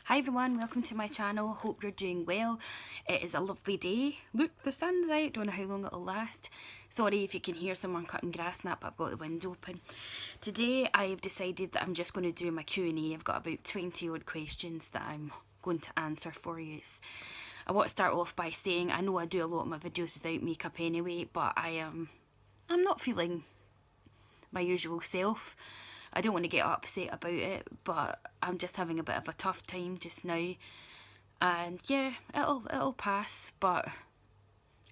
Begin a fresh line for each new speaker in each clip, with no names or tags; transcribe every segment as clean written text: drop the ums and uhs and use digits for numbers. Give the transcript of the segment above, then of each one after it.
Hi everyone, welcome to my channel. Hope you're doing well. It is a lovely day. Look, the sun's out. Don't know how long it'll last. Sorry if you can hear someone cutting grass now, but I've got the window open. Today I've decided that I'm just going to do my Q&A. I've got about 20 odd questions that I'm going to answer for you. I want to start off by saying I know I do a lot of my videos without makeup anyway, but I'm not feeling my usual self. I don't want to get upset about it, but I'm just having a bit of a tough time just now. And yeah, it'll pass, but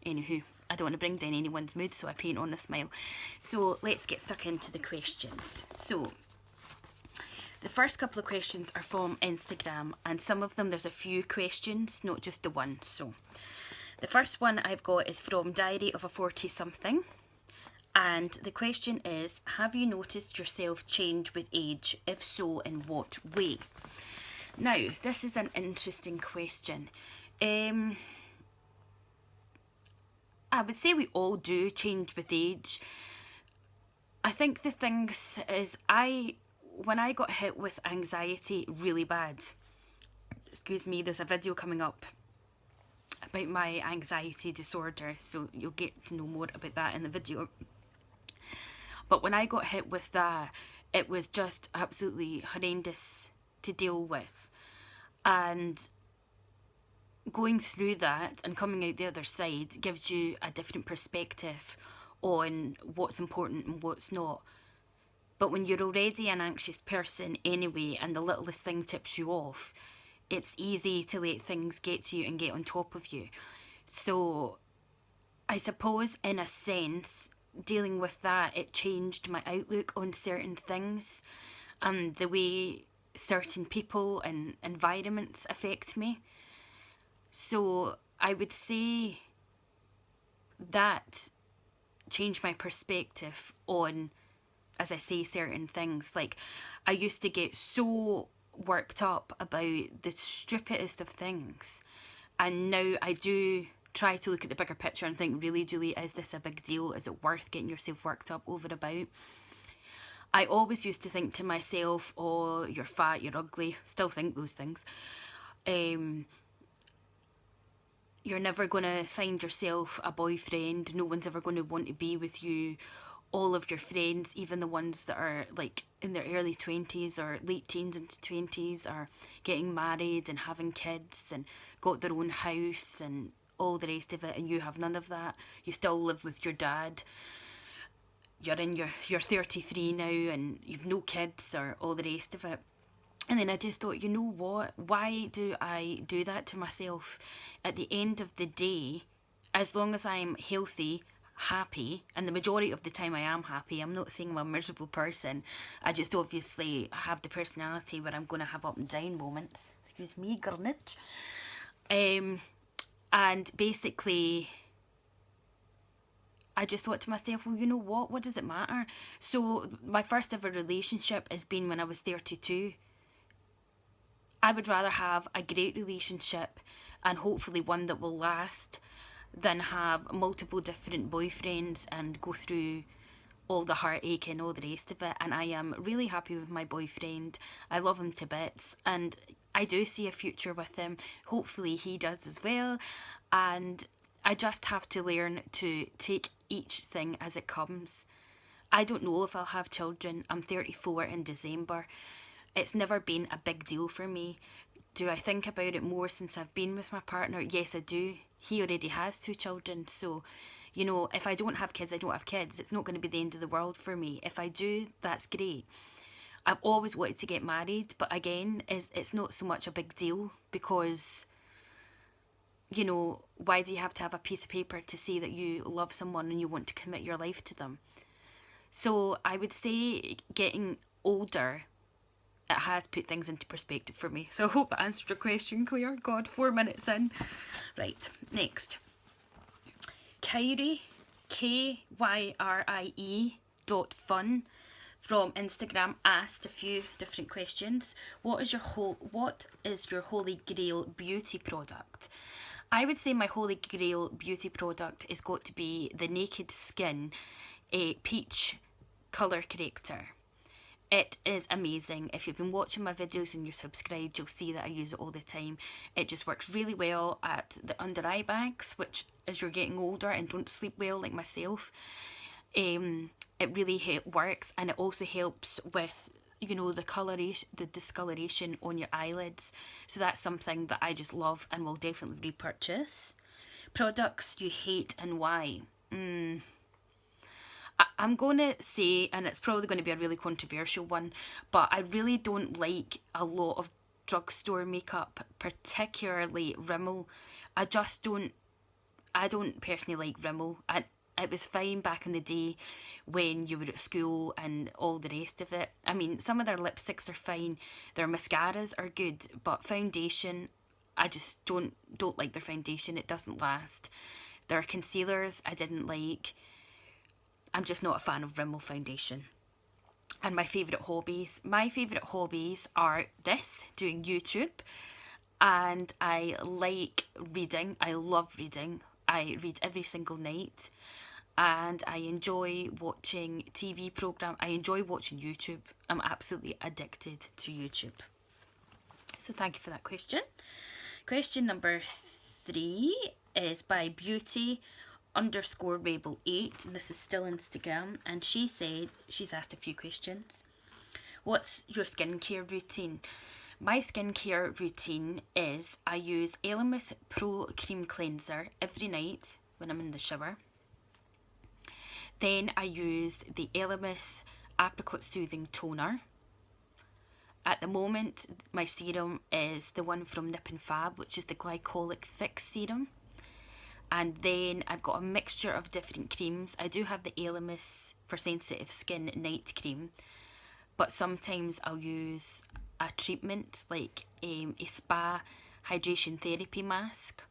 anywho, I don't want to bring down anyone's mood, so I paint on a smile. So let's get stuck into the questions. So the first couple of questions are from Instagram, and some of them there's a few questions, not just the one. So the first one I've got is from Diary of a 40-something. And the question is, have you noticed yourself change with age? If so, in what way? Now, this is an interesting question. I would say we all do change with age. I think the things is, when I got hit with anxiety really bad, excuse me, there's a video coming up about my anxiety disorder, so you'll get to know more about that in the video. But when I got hit with that, it was just absolutely horrendous to deal with. And going through that and coming out the other side gives you a different perspective on what's important and what's not. But when you're already an anxious person anyway, and the littlest thing tips you off, it's easy to let things get to you and get on top of you. So I suppose in a sense, dealing with that, it changed my outlook on certain things and the way certain people and environments affect me. So I would say that changed my perspective on, as I say, certain things. Like, I used to get so worked up about the stupidest of things, and now I do try to look at the bigger picture and think, really, Julie, is this a big deal? Is it worth getting yourself worked up over about? I always used to think to myself, oh, you're fat, you're ugly. Still think those things. You're never going to find yourself a boyfriend. No one's ever going to want to be with you. All of your friends, even the ones that are like in their early 20s or late teens into 20s, are getting married and having kids and got their own house and all the rest of it, and you have none of that. You still live with your dad. You're 33 now and you've no kids or all the rest of it. And then I just thought, you know what? Why do I do that to myself? At the end of the day, as long as I'm healthy, happy, and the majority of the time I am happy, I'm not saying I'm a miserable person. I just obviously have the personality where I'm going to have up and down moments. Excuse me, girnage. And basically, I just thought to myself, well, you know what? What does it matter? So my first ever relationship has been when I was 32. I would rather have a great relationship and hopefully one that will last than have multiple different boyfriends and go through all the heartache and all the rest of it. And I am really happy with my boyfriend. I love him to bits, and I do see a future with him. Hopefully he does as well. And I just have to learn to take each thing as it comes. I don't know if I'll have children. I'm 34 in December. It's never been a big deal for me. Do I think about it more since I've been with my partner? Yes, I do. He already has 2 children, so you know, if I don't have kids, I don't have kids. It's not going to be the end of the world for me. If I do, that's great. I've always wanted to get married, but again, it's not so much a big deal because, you know, why do you have to have a piece of paper to say that you love someone and you want to commit your life to them? So I would say getting older, it has put things into perspective for me. So I hope that answered your question, Claire. God, 4 minutes in. Right, next. Kyrie, KYRIE.fun from Instagram asked a few different questions. What is your holy grail beauty product? I would say my holy grail beauty product is got to be the Naked Skin peach colour corrector. It is amazing. If you've been watching my videos and you're subscribed, you'll see that I use it all the time. It just works really well at the under eye bags, which as you're getting older and don't sleep well like myself, it really works, and it also helps with the coloration, the discoloration on your eyelids. So that's something that I just love and will definitely repurchase. Products you hate and why? I'm going to say, and it's probably going to be a really controversial one, but I really don't like a lot of drugstore makeup, particularly Rimmel. I don't personally like Rimmel. It was fine back in the day when you were at school and all the rest of it. I mean, some of their lipsticks are fine, their mascaras are good, but foundation, I just don't like their foundation. It doesn't last. Their concealers, I didn't like. I'm just not a fan of Rimmel foundation. And my favourite hobbies. My favourite hobbies are doing YouTube. And I like reading. I love reading. I read every single night. And I enjoy watching TV programme. I enjoy watching YouTube. I'm absolutely addicted to YouTube. So thank you for that question. Question number 3 is by Beauty_Rebel8, and this is still Instagram, and she said, she's asked a few questions. What's your skincare routine? My skincare routine is I use Elemis Pro Cream Cleanser every night when I'm in the shower. Then I use the Elemis Apricot Soothing Toner. At the moment, my serum is the one from Nip and Fab, which is the Glycolic Fix Serum. And then I've got a mixture of different creams. I do have the Elemis for sensitive skin night cream, but sometimes I'll use a treatment like a spa hydration therapy mask.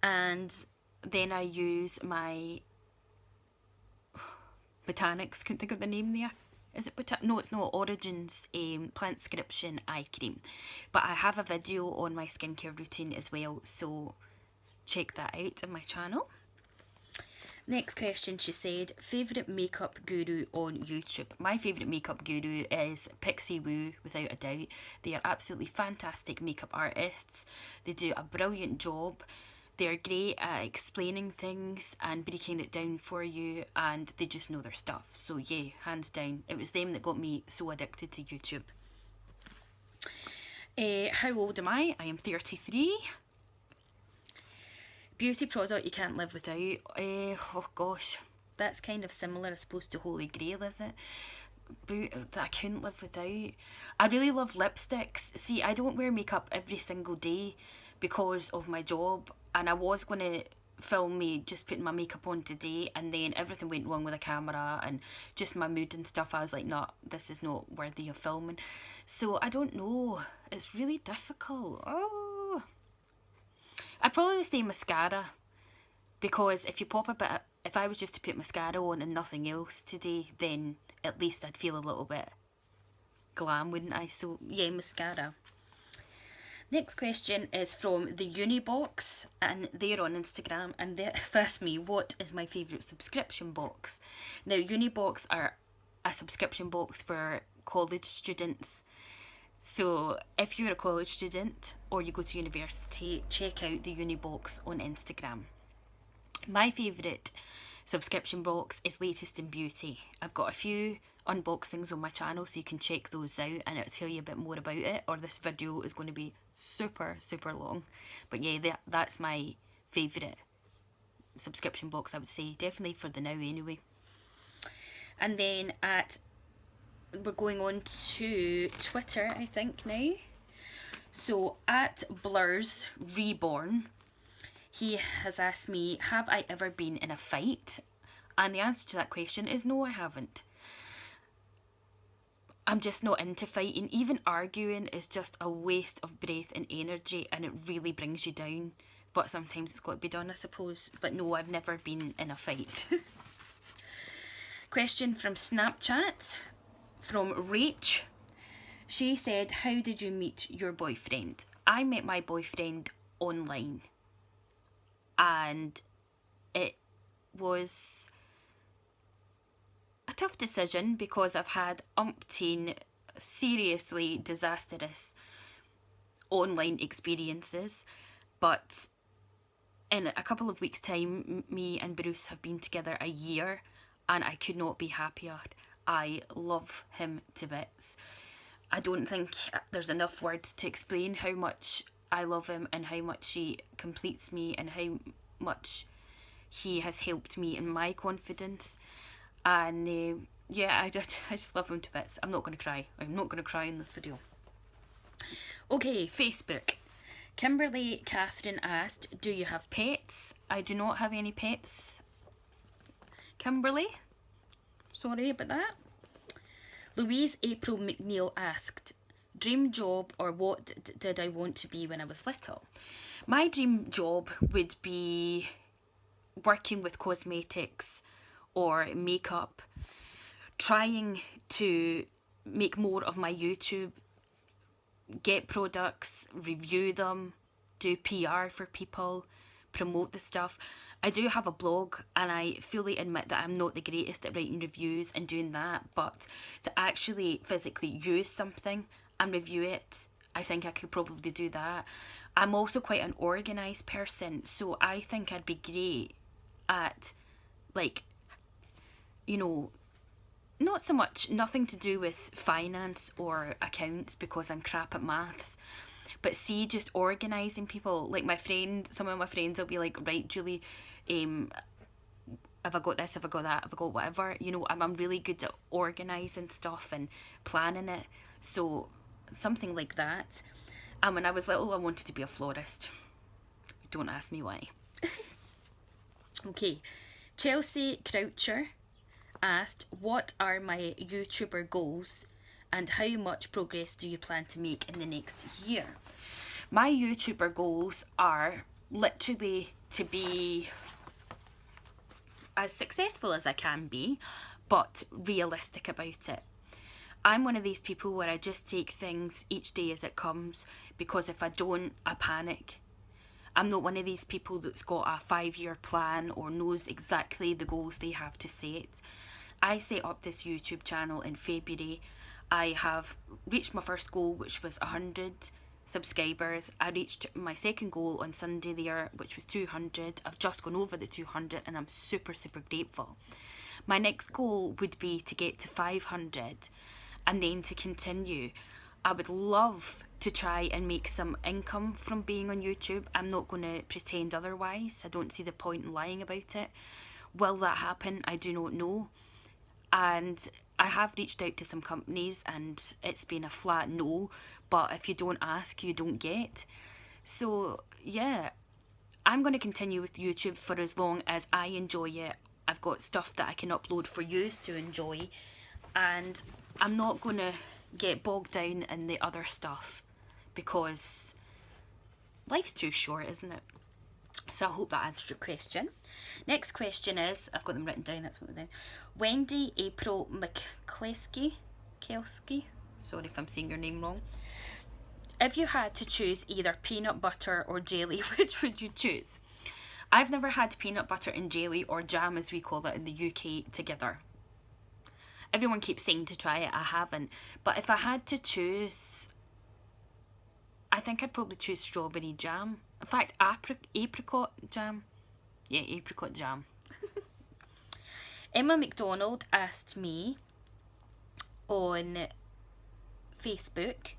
And then I use my Botanics, couldn't think of the name there. Is it no, it's not. Origins Plantscription eye cream. But I have a video on my skincare routine as well, so check that out on my channel. Next question, she said, favourite makeup guru on YouTube. My favourite makeup guru is Pixie Woo, without a doubt. They are absolutely fantastic makeup artists. They do a brilliant job. They're great at explaining things and breaking it down for you, and they just know their stuff. So yeah, hands down, it was them that got me so addicted to YouTube. How old am I? I am 33. Beauty product you can't live without. Oh gosh, that's kind of similar, I suppose, to Holy Grail, is it? That I couldn't live without. I really love lipsticks. See, I don't wear makeup every single day because of my job, and I was going to film me just putting my makeup on today, and then everything went wrong with the camera and just my mood and stuff. I was like, no, this is not worthy of filming. So I don't know, it's really difficult. I'd probably say mascara, because if I was just to put mascara on and nothing else today, then at least I'd feel a little bit glam, wouldn't I? So yeah, mascara. Next question is from the Unibox, and they're on Instagram, and they asked me, what is my favourite subscription box? Now, Unibox are a subscription box for college students. So if you're a college student or you go to university, check out the Unibox on Instagram. My favourite subscription box is Latest in Beauty. I've got a few unboxings on my channel, so you can check those out and it'll tell you a bit more about it, or this video is going to be super long. But yeah, that's my favourite subscription box, I would say, definitely for the now anyway. And then we're going on to Twitter, I think, now. So at Blurs Reborn, he has asked me, have I ever been in a fight? And the answer to that question is no, I haven't. I'm just not into fighting. Even arguing is just a waste of breath and energy, and it really brings you down. But sometimes it's got to be done, I suppose. But no, I've never been in a fight. Question from Snapchat from Rach. She said, how did you meet your boyfriend? I met my boyfriend online, and it was a tough decision because I've had umpteen seriously disastrous online experiences, but in a couple of weeks' time, me and Bruce have been together a year, and I could not be happier. I love him to bits. I don't think there's enough words to explain how much I love him and how much he completes me and how much he has helped me in my confidence. And yeah, I just love him to bits. I'm not going to cry. I'm not going to cry in this video. Okay, Facebook. Kimberly Catherine asked, do you have pets? I do not have any pets. Kimberly, sorry about that. Louise April McNeil asked, dream job or what did I want to be when I was little? My dream job would be working with cosmetics or makeup, trying to make more of my YouTube, get products, review them, do PR for people, promote the stuff. I do have a blog and I fully admit that I'm not the greatest at writing reviews and doing that, but to actually physically use something and review it, I think I could probably do that. I'm also quite an organised person, so I think I'd be great at, like, you know, not so much, nothing to do with finance or accounts because I'm crap at maths, but see, just organising people. Like some of my friends will be like, right, Julie, have I got this, have I got that, have I got whatever, you know, I'm really good at organising stuff and planning it, so something like that. And when I was little, I wanted to be a florist. Don't ask me why. Okay, Chelsea Croucher asked, what are my YouTuber goals and how much progress do you plan to make in the next year? My YouTuber goals are literally to be as successful as I can be, but realistic about it. I'm one of these people where I just take things each day as it comes, because if I don't, I panic. I'm not one of these people that's got a 5-year plan or knows exactly the goals they have to set. I set up this YouTube channel in February. I have reached my first goal, which was 100 subscribers. I reached my second goal on Sunday there, which was 200. I've just gone over the 200 and I'm super, super grateful. My next goal would be to get to 500 and then to continue. I would love to try and make some income from being on YouTube. I'm not going to pretend otherwise. I don't see the point in lying about it. Will that happen? I do not know. And I have reached out to some companies and it's been a flat no, but if you don't ask, you don't get. So yeah, I'm going to continue with YouTube for as long as I enjoy it. I've got stuff that I can upload for you to enjoy, and I'm not going to get bogged down in the other stuff because life's too short, isn't it? So I hope that answers your question. Next question is, I've got them written down, that's what they're down. Wendy April McCleskey, sorry if I'm saying your name wrong. If you had to choose either peanut butter or jelly, which would you choose? I've never had peanut butter and jelly, or jam as we call it in the UK, together. Everyone keeps saying to try it, I haven't. But if I had to choose, I think I'd probably choose strawberry jam. In fact, apricot jam. Yeah, apricot jam. Emma McDonald asked me on Facebook,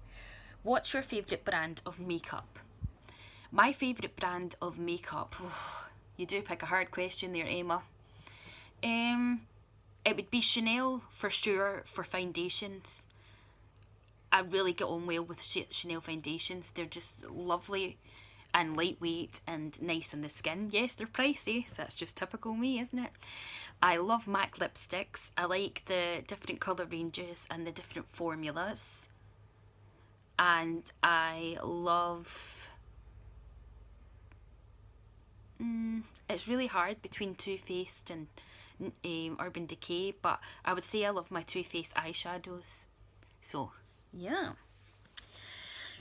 what's your favourite brand of makeup? My favourite brand of makeup, you do pick a hard question there, Emma. It would be Chanel for sure for foundations. I really get on well with Chanel foundations. They're just lovely and lightweight and nice on the skin. Yes, they're pricey, so that's just typical me, isn't it? I love MAC lipsticks. I like the different colour ranges and the different formulas. And I love... it's really hard between Too Faced and Urban Decay, but I would say I love my Too Faced eyeshadows. So, yeah.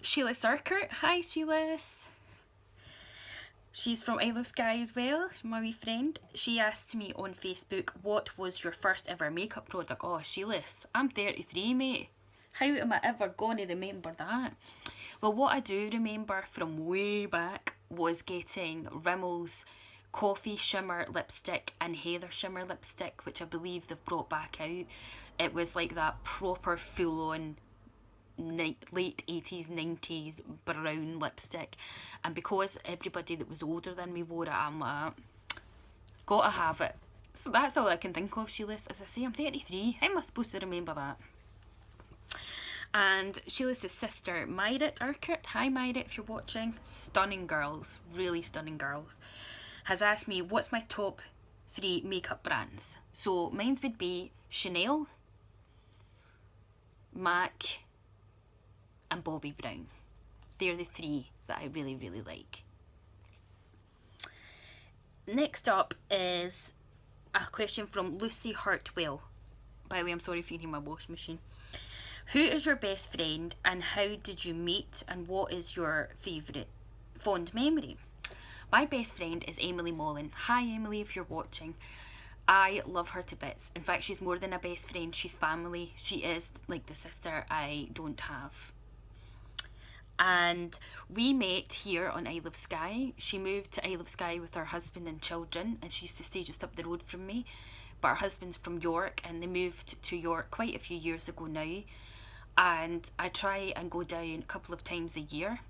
Sheila Sarkert. Hi, Sheila. She's from Isle of Skye as well, my wee friend. She asked me on Facebook, what was your first ever makeup product? Oh, Sheilas, I'm 33, mate. How am I ever going to remember that? Well, what I do remember from way back was getting Rimmel's Coffee Shimmer lipstick and Heather Shimmer lipstick, which I believe they've brought back out. It was like that proper full-on late 80s 90s brown lipstick, and because everybody that was older than me wore it, I'm like, gotta have it. So that's all I can think of, Sheila's. As I say, I'm 33. How am I supposed to remember that? And Sheila's sister, Myrit Urquhart, hi Myrit if you're watching, stunning girls, really stunning girls, has asked me what's my top 3 makeup brands. So mine would be Chanel, MAC and Bobbi Brown. They're the 3 that I really, really like. Next up is a question from Lucy Hartwell. By the way, I'm sorry if you can hear my washing machine. Who is your best friend and how did you meet, and what is your favourite fond memory? My best friend is Emily Mollen. Hi Emily if you're watching. I love her to bits. In fact, she's more than a best friend, she's family. She is like the sister I don't have. And we met here on Isle of Skye. She moved to Isle of Skye with her husband and children, and she used to stay just up the road from me. But her husband's from York, and they moved to York quite a few years ago now. And I try and go down a couple of times a year,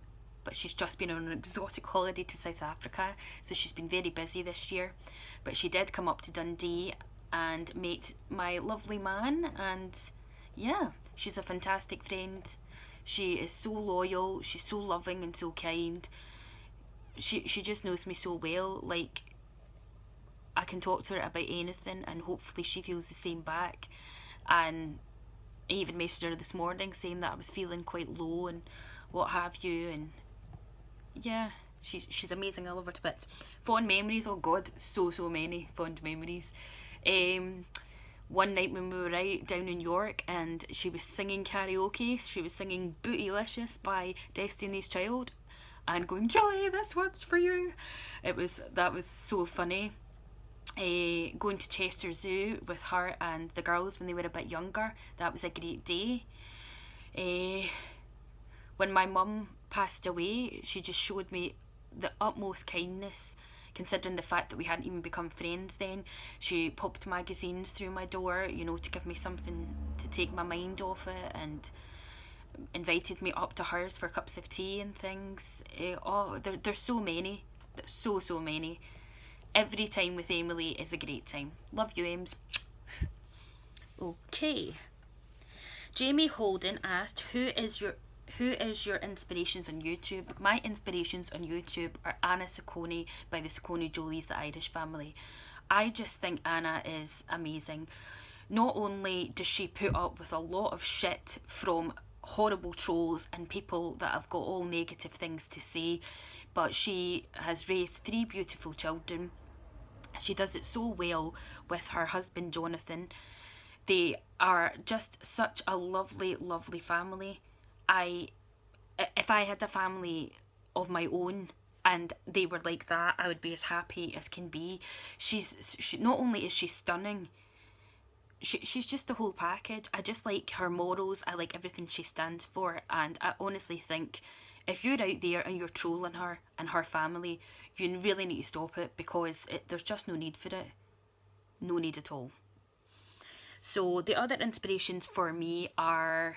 but she's just been on an exotic holiday to South Africa, so she's been very busy this year. But she did come up to Dundee and meet my lovely man, and yeah, she's a fantastic friend. She is so loyal, she's so loving and so kind. She just knows me so well, like I can talk to her about anything and hopefully she feels the same back. And I even messaged her this morning saying that I was feeling quite low and what have you, and yeah, she's amazing. I love her to bits. Fond memories, oh god, so many fond memories. One night when we were out down in York and she was singing karaoke, she was singing Bootylicious by Destiny's Child and going, Julie, this one's for you. That was so funny. Going to Chester Zoo with her and the girls when they were a bit younger, that was a great day. When my mum passed away, she just showed me the utmost kindness, considering the fact that we hadn't even become friends then. She popped magazines through my door, to give me something to take my mind off it, and invited me up to hers for cups of tea and things. There's so many. There's so many. Every time with Emily is a great time. Love you, Ems. Okay. Jamie Holden asked, who is your inspirations on YouTube? My inspirations on YouTube are Anna Ciccone by the Ciccone Jolies, the Irish family. I just think Anna is amazing. Not only does she put up with a lot of shit from horrible trolls and people that have got all negative things to say, but she has raised 3 beautiful children. She does it so well with her husband Jonathan. They are just such a lovely, lovely family. If I had a family of my own and they were like that, I would be as happy as can be. She not only is she stunning, she's just the whole package. I just like her morals. I like everything she stands for, and I honestly think if you're out there and you're trolling her and her family, you really need to stop it, because there's just no need for it. No need at all. So the other inspirations for me are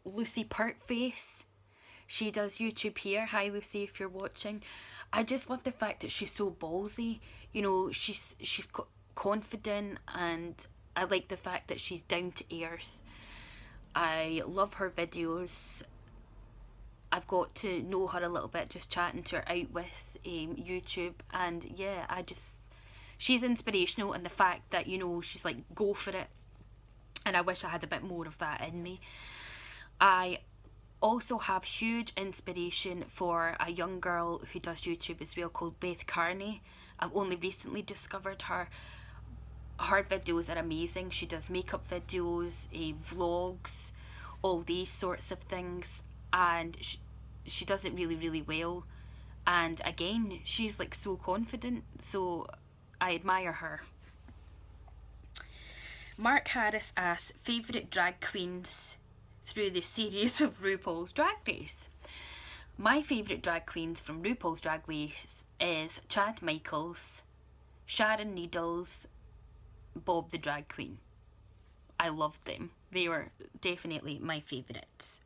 Lucy Pertface. She does YouTube here. Hi Lucy if you're watching. I just love the fact that she's so ballsy. She's confident, and I like the fact that she's down to earth. I love her videos. I've got to know her a little bit just chatting to her out with YouTube, and yeah, she's inspirational, and the fact that she's like, go for it, and I wish I had a bit more of that in me. I also have huge inspiration for a young girl who does YouTube as well called Beth Carney. I've only recently discovered her. Her videos are amazing. She does makeup videos, vlogs, all these sorts of things, and she does it really, really well. And again, she's like so confident, so I admire her. Mark Harris asks favourite drag queens through the series of RuPaul's Drag Race. My favourite drag queens from RuPaul's Drag Race is Chad Michaels, Sharon Needles, Bob the Drag Queen. I loved them. They were definitely my favourites.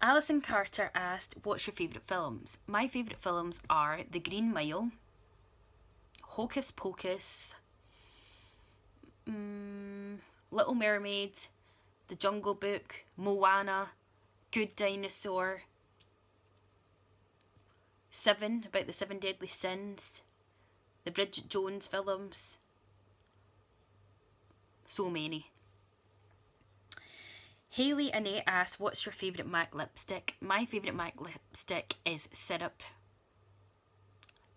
Alison Carter asked, what's your favourite films? My favourite films are The Green Mile, Hocus Pocus, Little Mermaid, The Jungle Book, Moana, Good Dinosaur, Seven, about the Seven Deadly Sins, the Bridget Jones films. So many. Hayley Annette asks, what's your favourite MAC lipstick? My favourite MAC lipstick is Syrup.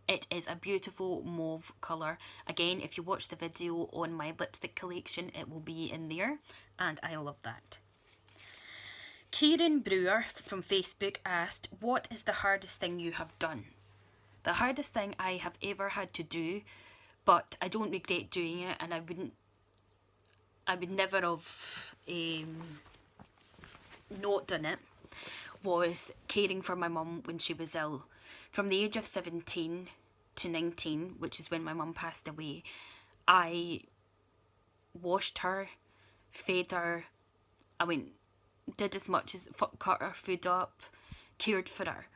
It is a beautiful mauve colour. Again, if you watch the video on my lipstick collection, it will be in there, and I love that. Kieran Brewer from Facebook asked, what is the hardest thing you have done? The hardest thing I have ever had to do, but I don't regret doing it, and I would never have not done it, was caring for my mum when she was ill. From the age of 17 to 19, which is when my mum passed away, I washed her, fed her, did as much as cut her food up, cared for her.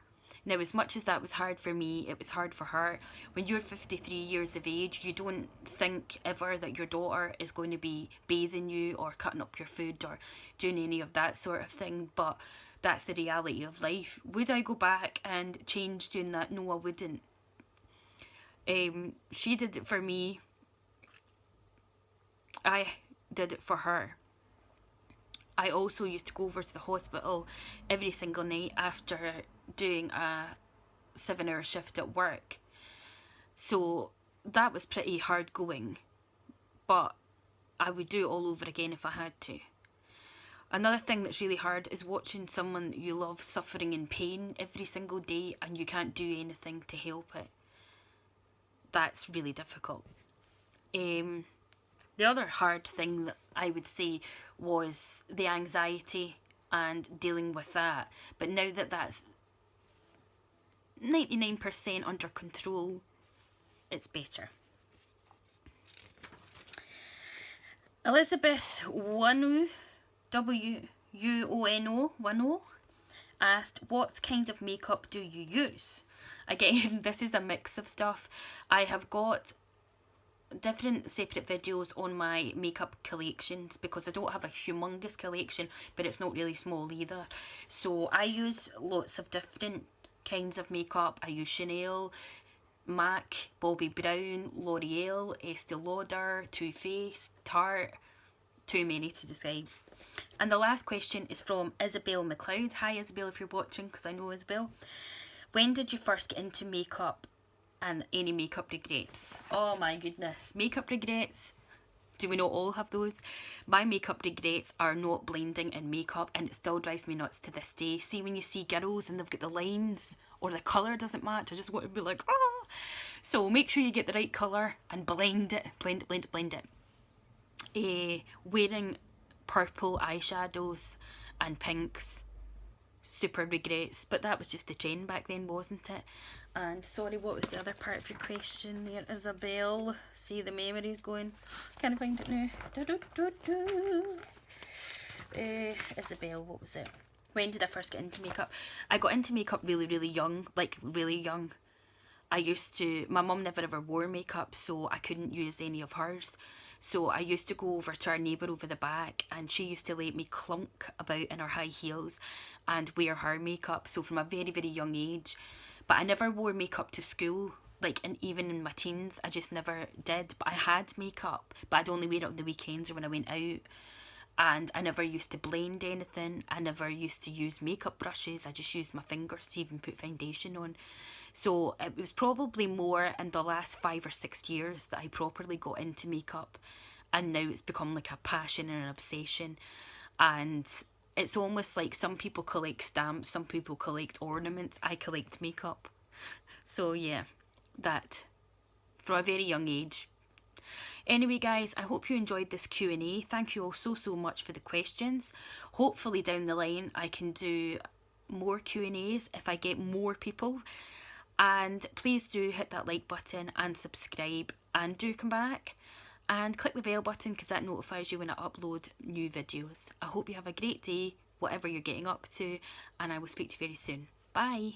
Now, as much as that was hard for me, it was hard for her. When you're 53 years of age, you don't think ever that your daughter is going to be bathing you or cutting up your food or doing any of that sort of thing, but that's the reality of life. Would I go back and change doing that? No, I wouldn't. She did it for me. I did it for her. I also used to go over to the hospital every single night after doing a 7-hour shift at work. So that was pretty hard going, but I would do it all over again if I had to. Another thing that's really hard is watching someone you love suffering in pain every single day and you can't do anything to help it. That's really difficult. The other hard thing that I would say was the anxiety and dealing with that. But now that that's 99% under control, it's better. Elizabeth Wano, W-U-O-N-O, asked, what kind of makeup do you use? Again, this is a mix of stuff. I have got different separate videos on my makeup collections because I don't have a humongous collection, but it's not really small either. So I use lots of different kinds of makeup. I use Chanel, MAC, Bobbi Brown, L'Oreal, Estee Lauder, Too Faced, Tarte. Too many to describe. And the last question is from Isabel McLeod. Hi Isabel, if you're watching, because I know Isabel. When did you first get into makeup and any makeup regrets? Oh my goodness. Makeup regrets. Do we not all have those? My makeup regrets are not blending in makeup, and it still drives me nuts to this day. See, when you see girls and they've got the lines or the colour doesn't match, I just want to be like, ah. So make sure you get the right colour and blend it. Blend it. Wearing purple eyeshadows and pinks, super regrets, but that was just the trend back then, wasn't it? And sorry, what was the other part of your question there, Isabel? See, the memory's going. Can't find it now. Isabel, what was it? When did I first get into makeup? I got into makeup really, really young, like really young. My mum never ever wore makeup, so I couldn't use any of hers. So I used to go over to our neighbour over the back, and she used to let me clunk about in her high heels and wear her makeup. So from a very, very young age. But I never wore makeup to school, and even in my teens, I just never did. But I had makeup, but I'd only wear it on the weekends or when I went out. And I never used to blend anything. I never used to use makeup brushes. I just used my fingers to even put foundation on. So it was probably more in the last 5 or 6 years that I properly got into makeup. And now it's become like a passion and an obsession. And It's almost like some people collect stamps, some people collect ornaments. I collect makeup. So yeah, that from a very young age. Anyway, guys, I hope you enjoyed this Q&A. Thank you all so much for the questions. Hopefully down the line I can do more Q&As if I get more people. And please do hit that like button and subscribe, and do come back and click the bell button because that notifies you when I upload new videos. I hope you have a great day, whatever you're getting up to, and I will speak to you very soon. Bye.